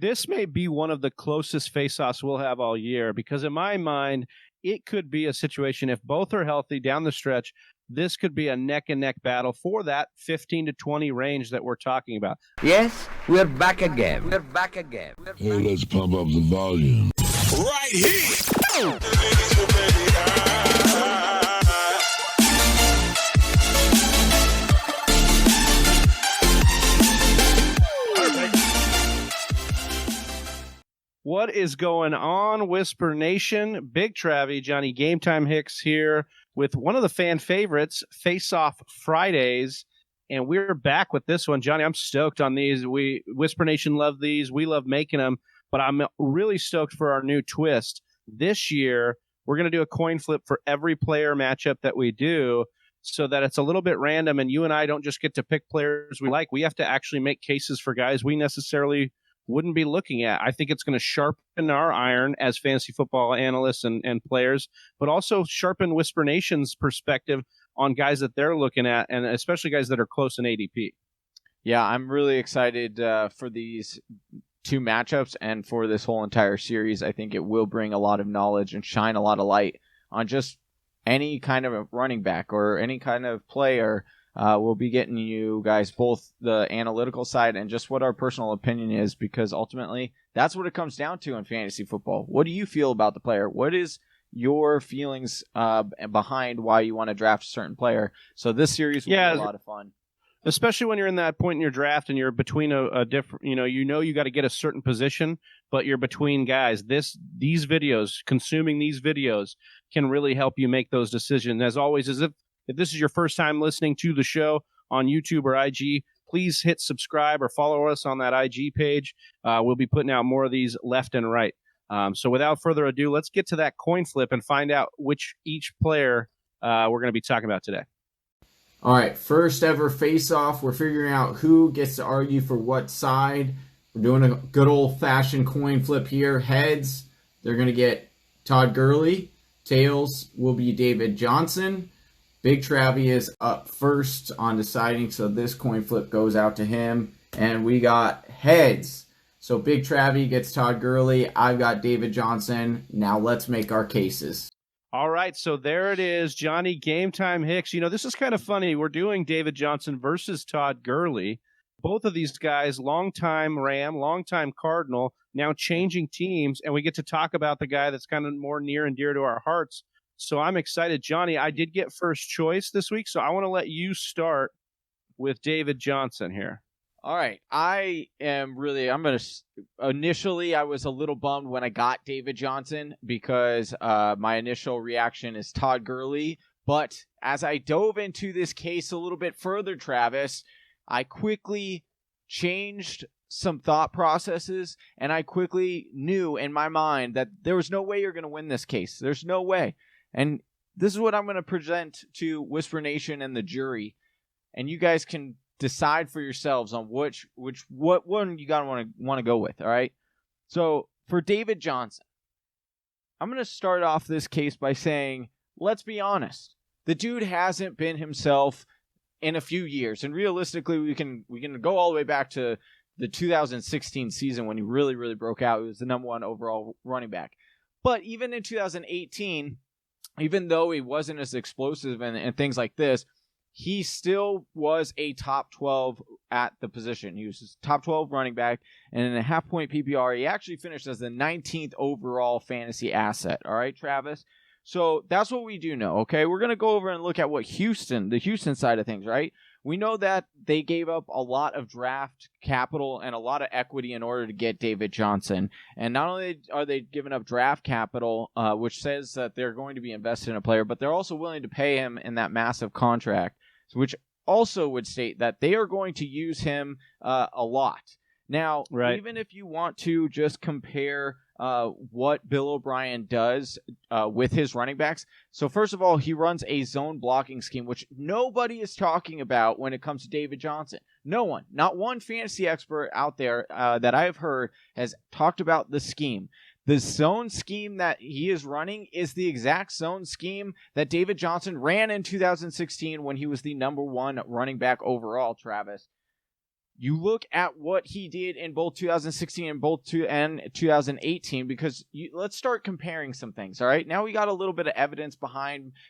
This may be one of the closest faceoffs we'll have all year because in my mind, it could be a situation if both are healthy down the stretch. This could be a neck-and-neck battle for that 15 to 20 range that we're talking about. Yes, we're back again. We're back again. Hey, let's pump up the volume. Right here. What is going on, Whisper Nation? Big Travie, Johnny Game Time Hicks here with one of the fan favorites, Face Off Fridays. And we're back with this one. Johnny, I'm stoked on these. Whisper Nation love these. We love making them. But I'm really stoked for our new twist. This year, we're going to do a coin flip for every player matchup that we do so that it's a little bit random and you and I don't just get to pick players we like. We have to actually make cases for guys we necessarily wouldn't be looking at. I think it's going to sharpen our iron as fantasy football analysts and players, but also sharpen Whisper Nation's perspective on guys that they're looking at, and especially guys that are close in ADP. Yeah, I'm really excited for these two matchups and for this whole entire series. I think it will bring a lot of knowledge and shine a lot of light on just any kind of a running back or any kind of player. We'll be getting you guys both the analytical side and just what our personal opinion is, because ultimately that's what it comes down to in fantasy football. What do you feel about the player? What is your feelings behind why you want to draft a certain player? So this series will be a lot of fun. Especially when you're in that point in your draft and you're between a different, you got to get a certain position, but you're between guys. These videos, consuming these videos can really help you make those decisions. As always, if this is your first time listening to the show on YouTube or IG, please hit subscribe or follow us on that IG page. We'll be putting out more of these left and right. So without further ado, let's get to that coin flip and find out which each player we're going to be talking about today. All right, first ever face-off. We're figuring out who gets to argue for what side. We're doing a good old-fashioned coin flip here. Heads, they're going to get Todd Gurley. Tails will be David Johnson. Big Travie is up first on deciding, so this coin flip goes out to him. And we got heads. So Big Travie gets Todd Gurley. I've got David Johnson. Now let's make our cases. All right, so there it is, Johnny Game Time Hicks. This is kind of funny. We're doing David Johnson versus Todd Gurley. Both of these guys, longtime Ram, longtime Cardinal, now changing teams, and we get to talk about the guy that's kind of more near and dear to our hearts. So I'm excited. Johnny, I did get first choice this week, so I want to let you start with David Johnson here. All right. Initially, I was a little bummed when I got David Johnson because my initial reaction is Todd Gurley. But as I dove into this case a little bit further, Travis, I quickly changed some thought processes, and I quickly knew in my mind that there was no way you're going to win this case. There's no way. And this is what I'm going to present to Whisper Nation and the jury. And you guys can decide for yourselves on what one you gotta want to go with. All right. So for David Johnson, I'm gonna start off this case by saying, let's be honest. The dude hasn't been himself in a few years, and realistically, we can go all the way back to the 2016 season when he really, really broke out. He was the number one overall running back. But even in 2018, even though he wasn't as explosive and things like this, he still was a top 12 at the position. He was a top 12 running back, and in a half-point PPR, he actually finished as the 19th overall fantasy asset. All right, Travis? So that's what we do know, okay? We're going to go over and look at what the Houston side of things, right? We know that they gave up a lot of draft capital and a lot of equity in order to get David Johnson. And not only are they giving up draft capital, which says that they're going to be invested in a player, but they're also willing to pay him in that massive contract, which also would state that they are going to use him a lot. Now, right. Even if you want to just compare what Bill O'Brien does with his running backs. So first of all, he runs a zone blocking scheme, which nobody is talking about when it comes to David Johnson. No one, not one fantasy expert out there that I've heard has talked about the scheme. The zone scheme that he is running is the exact zone scheme that David Johnson ran in 2016 when he was the number one running back overall, Travis. you look at what he did in both 2016 and 2018, because let's start comparing some things. All right. Now we got a little bit of evidence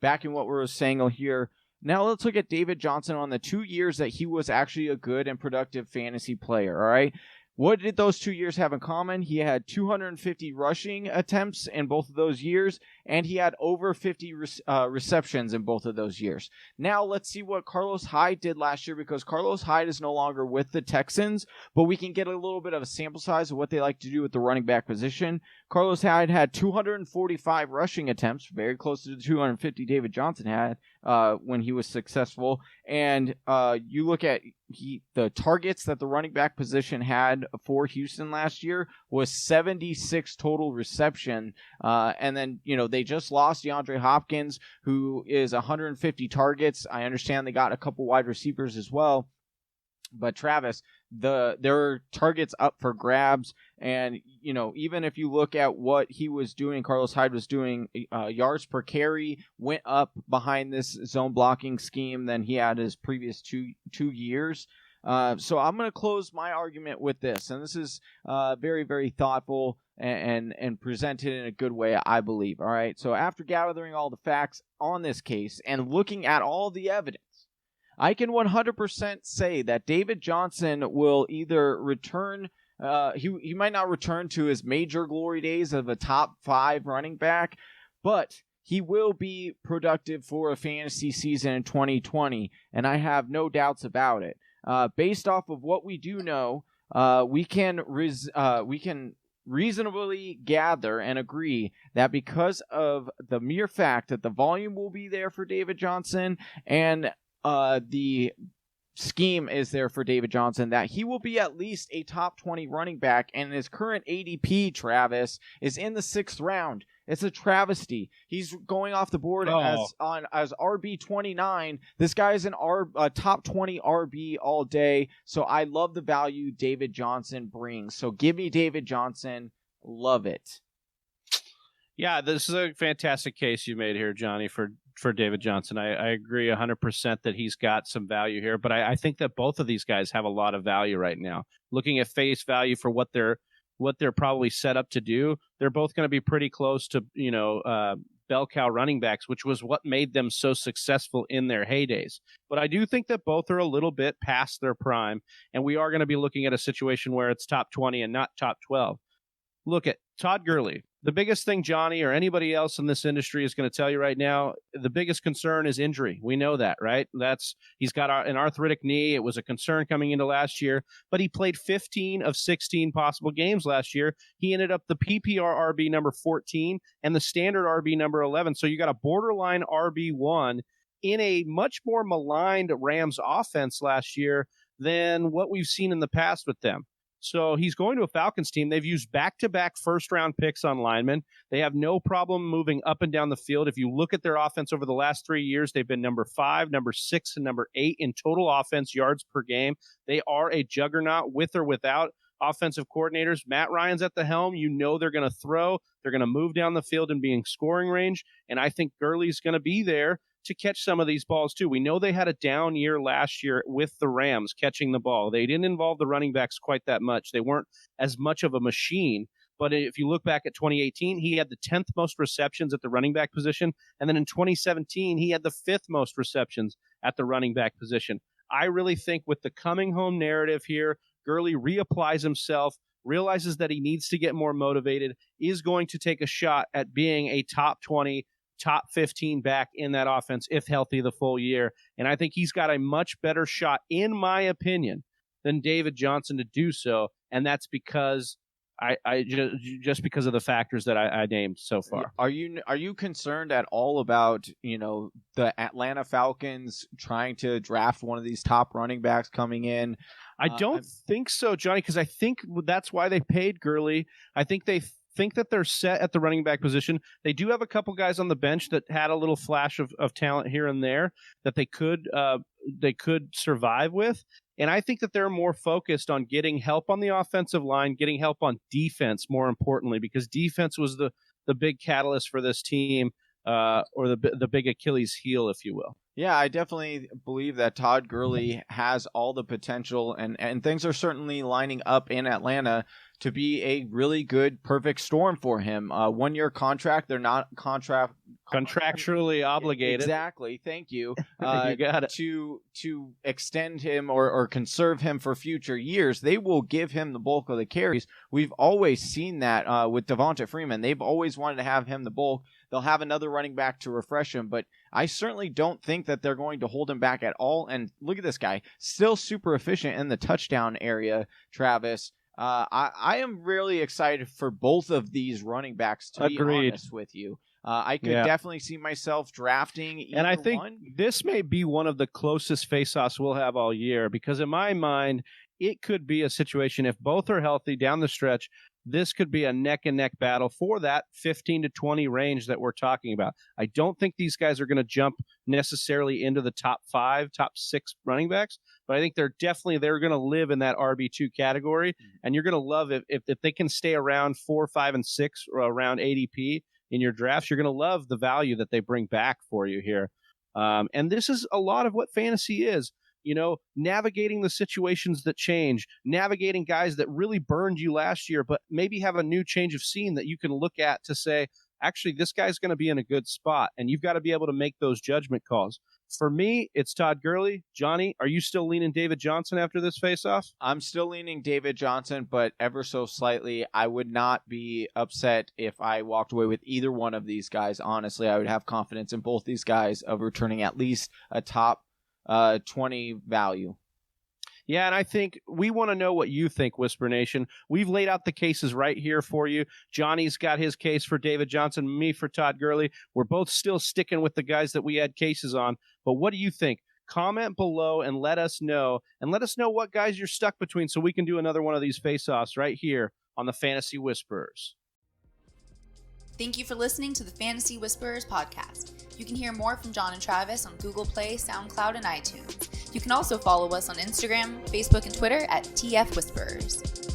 back in what we were saying here. Now let's look at David Johnson on the 2 years that he was actually a good and productive fantasy player. All right. What did those 2 years have in common? He had 250 rushing attempts in both of those years, and he had over 50 receptions in both of those years. Now let's see what Carlos Hyde did last year, because Carlos Hyde is no longer with the Texans, but we can get a little bit of a sample size of what they like to do with the running back position. Carlos Hyde had 245 rushing attempts, very close to the 250 David Johnson had when he was successful. And you look at the targets that the running back position had for Houston last year was 76 total reception. And then, they just lost DeAndre Hopkins, who is 150 targets. I understand they got a couple wide receivers as well. But Travis, there are targets up for grabs. And, even if you look at what he was doing, Carlos Hyde was doing, yards per carry went up behind this zone blocking scheme than he had his previous two years. So I'm going to close my argument with this. And this is very, very thoughtful and presented in a good way, I believe. All right. So after gathering all the facts on this case and looking at all the evidence, I can 100% say that David Johnson will either return, he might not return to his major glory days of a top 5 running back, but he will be productive for a fantasy season in 2020, and I have no doubts about it. Based off of what we do know, we can reasonably gather and agree that because of the mere fact that the volume will be there for David Johnson and the scheme is there for David Johnson, that he will be at least a top 20 running back, and his current ADP, Travis, is in the 6th round. It's a travesty. He's going off the board as RB 29. This guy is a top 20 RB all day. So I love the value David Johnson brings. So give me David Johnson. Love it. Yeah, this is a fantastic case you made here, Johnny, for David Johnson. I agree 100% that he's got some value here, but I think that both of these guys have a lot of value right now. Looking at face value for what they're probably set up to do, they're both going to be pretty close to, bell cow running backs, which was what made them so successful in their heydays. But I do think that both are a little bit past their prime, and we are going to be looking at a situation where it's top 20 and not top 12. Look at Todd Gurley. The biggest thing Johnny or anybody else in this industry is going to tell you right now, the biggest concern is injury. We know that, right? He's got an arthritic knee. It was a concern coming into last year, but he played 15 of 16 possible games last year. He ended up the PPR RB number 14 and the standard RB number 11. So you got a borderline RB1 in a much more maligned Rams offense last year than what we've seen in the past with them. So he's going to a Falcons team. They've used back-to-back first-round picks on linemen. They have no problem moving up and down the field. If you look at their offense over the last 3 years, they've been number 5, number 6, and number 8 in total offense yards per game. They are a juggernaut with or without offensive coordinators. Matt Ryan's at the helm. You know they're going to throw. They're going to move down the field and be in scoring range. And I think Gurley's going to be there to catch some of these balls too. We know they had a down year last year with the Rams catching the ball. They didn't involve the running backs quite that much. They weren't as much of a machine. But if you look back at 2018, he had the 10th most receptions at the running back position. And then in 2017, he had the 5th most receptions at the running back position. I really think with the coming home narrative here, Gurley reapplies himself, realizes that he needs to get more motivated, is going to take a shot at being a top 20, top 15 back in that offense if healthy the full year. And I think he's got a much better shot, in my opinion, than David Johnson to do so. And that's because I just because of the factors that I named so far. Are you concerned at all about, the Atlanta Falcons trying to draft one of these top running backs coming in? I don't think so, Johnny, because I think that's why they paid Gurley. I think they think that they're set at the running back position. They do have a couple guys on the bench that had a little flash of talent here and there that they could survive with. And I think that they're more focused on getting help on the offensive line, getting help on defense, more importantly, because defense was the big catalyst for this team, or the big Achilles heel, if you will. Yeah, I definitely believe that Todd Gurley has all the potential, and things are certainly lining up in Atlanta to be a really good, perfect storm for him. 1-year contract, they're not Contractually obligated. Exactly. Thank you. You got it. To extend him or conserve him for future years, they will give him the bulk of the carries. We've always seen that with Devonta Freeman. They've always wanted to have him the bulk. They'll have another running back to refresh him, but I certainly don't think that they're going to hold him back at all. And look at this guy, still super efficient in the touchdown area, Travis. I am really excited for both of these running backs, to be honest with you. I could definitely see myself drafting either one. And I think this may be one of the closest face-offs we'll have all year, because in my mind, it could be a situation, if both are healthy down the stretch, this could be a neck-and-neck battle for that 15 to 20 range that we're talking about. I don't think these guys are going to jump necessarily into the top 5, top 6 running backs, but I think they're going to live in that RB2 category, and you're going to love it if they can stay around 4, 5, and 6 or around ADP in your drafts. You're going to love the value that they bring back for you here. And this is a lot of what fantasy is. Navigating the situations that change, navigating guys that really burned you last year, but maybe have a new change of scene that you can look at to say, actually, this guy's going to be in a good spot. And you've got to be able to make those judgment calls. For me, it's Todd Gurley. Johnny, are you still leaning David Johnson after this face-off? I'm still leaning David Johnson, but ever so slightly. I would not be upset if I walked away with either one of these guys. Honestly, I would have confidence in both these guys of returning at least a top 20 value. Yeah, and I think we want to know what you think, Whisper Nation. We've laid out the cases right here for you. Johnny's got his case for David Johnson, me for Todd Gurley. We're both still sticking with the guys that we had cases on. But what do you think? Comment below and let us know. And let us know what guys you're stuck between so we can do another one of these face-offs right here on the Fantasy Whisperers. Thank you for listening to the Fantasy Whisperers podcast. You can hear more from John and Travis on Google Play, SoundCloud, and iTunes. You can also follow us on Instagram, Facebook, and Twitter at TF Whisperers.